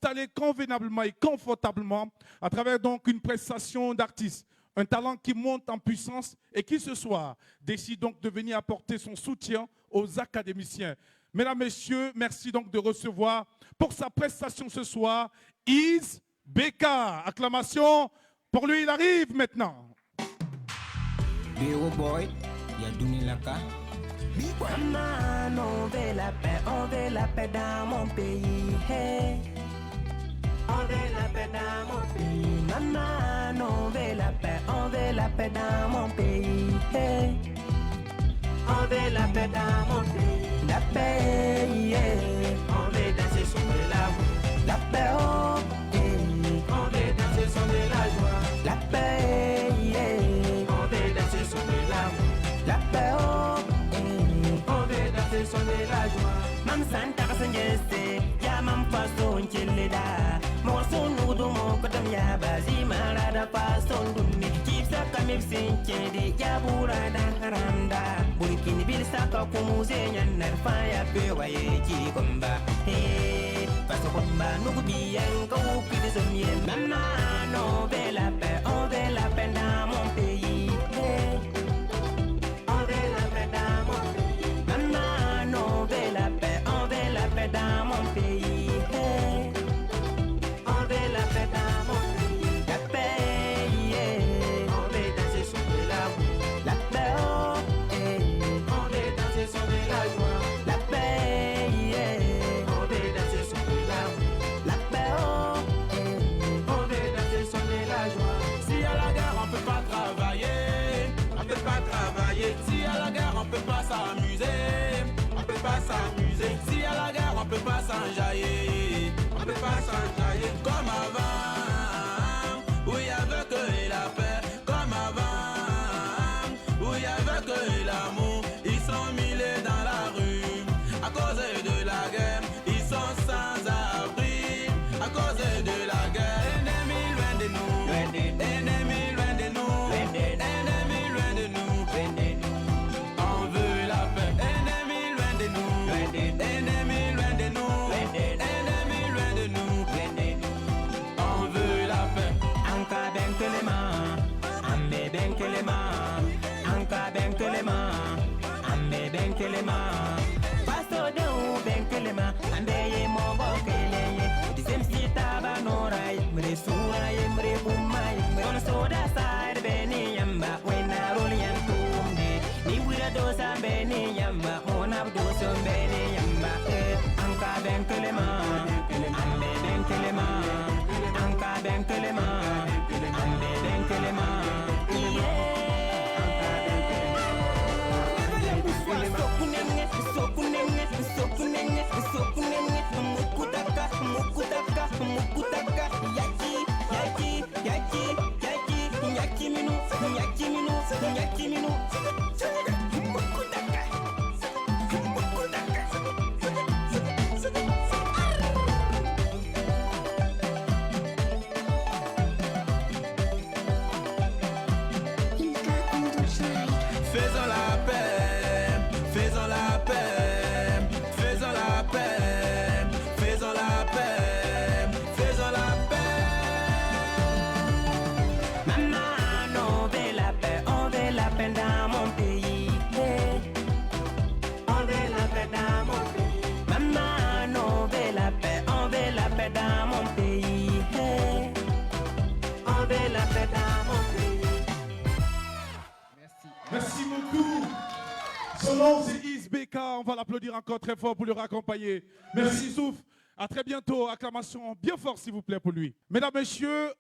s'installer convenablement et confortablement à travers donc une prestation d'artiste. Un talent qui monte en puissance et qui ce soir décide donc de venir apporter son soutien aux académiciens. Mesdames, Messieurs, merci donc de recevoir pour sa prestation ce soir Is Beka. Acclamation pour lui, il arrive maintenant. Bio boy, Yadouni Laka. Maman, on veut la paix dans mon pays. Hey. On veut la paix dans mon pays. Maman, on veut la paix dans mon pays. Hey. On veut la paix dans mon pays. La paix, yeah. On veut danser sur la route. La paix, oh, yeah. On veut danser sur la joie. La paix, yeah. On veut danser sur la route. La paix, oh, yeah. On veut danser sur la joie. Mam Santa Kasangeste, ya mam faso nchilida. Morso nudu mo kodam ya bazi marada faso dunni. Kipsa kamip sinchedi ya burada haramda. Burkini bil saka kumuze nyanar faya pewa ye chigomba. Hey, faso bomba nugu bien ko pide somye. Mama no veut la paix, on veut la paix dans mon pays. Hey, on veut la paix dans mon pays. Mama no veut la paix, on veut la paix dans mon pays. Hey, on veut la paix dans mon pays. La paix, yeah. On veut danser sur la route. La paix, oh, yeah. On veut danser sur la joie. La paix, yeah. On veut danser sur la route. La paix, oh, yeah. On veut danser sur la joie. Si à la gare on peut pas travailler, on peut pas travailler. Si à la gare on peut pas s'amuser, on peut pas s'amuser. Si à la gare on peut pas s'enjailler, on peut pas s'enjailler. Comme avant, où il y avait que la paix. Comme avant, où il y avait que l'amour. Ils sont millés dans la rue à cause de la guerre. Ils sont sans abri à cause de la guerre. Ennemis loin de nous, ennemis loin de nous, ennemis loin de nous. On veut la paix. Ennemis loin de nous, ennemis loin de nous, ennemis loin de nous. On veut la paix. Anka ben kelema, ambe ben kelema. Anka ben kelema, ambe ben kelema. Paso de u ben kelema, ambe ye mobo keleye. Disem sita ba norai, mre surai, mre bumai. On soda side beni yamba, when I roll yantumde. Ni wira dosa beni yamba, mona dosa beni yamba. Anka ben kelema, ambe ben kelema. Anka ben kelema, ambe ben kelema. Faisons la paix, faisons la paix, faisons la paix, faisons la paix, faisons la paix. Maman, on veut la paix, on veut la paix dans mon pays. Hey. On veut la paix dans mon pays. Maman, on veut la paix, on veut la paix dans mon pays. Hey. On veut la paix dans mon pays. Merci beaucoup. Son nom c'est Is Beka. On va l'applaudir encore très fort pour le raccompagner. Merci Souf. À très bientôt. Acclamation bien fort s'il vous plaît pour lui. Mesdames, Messieurs,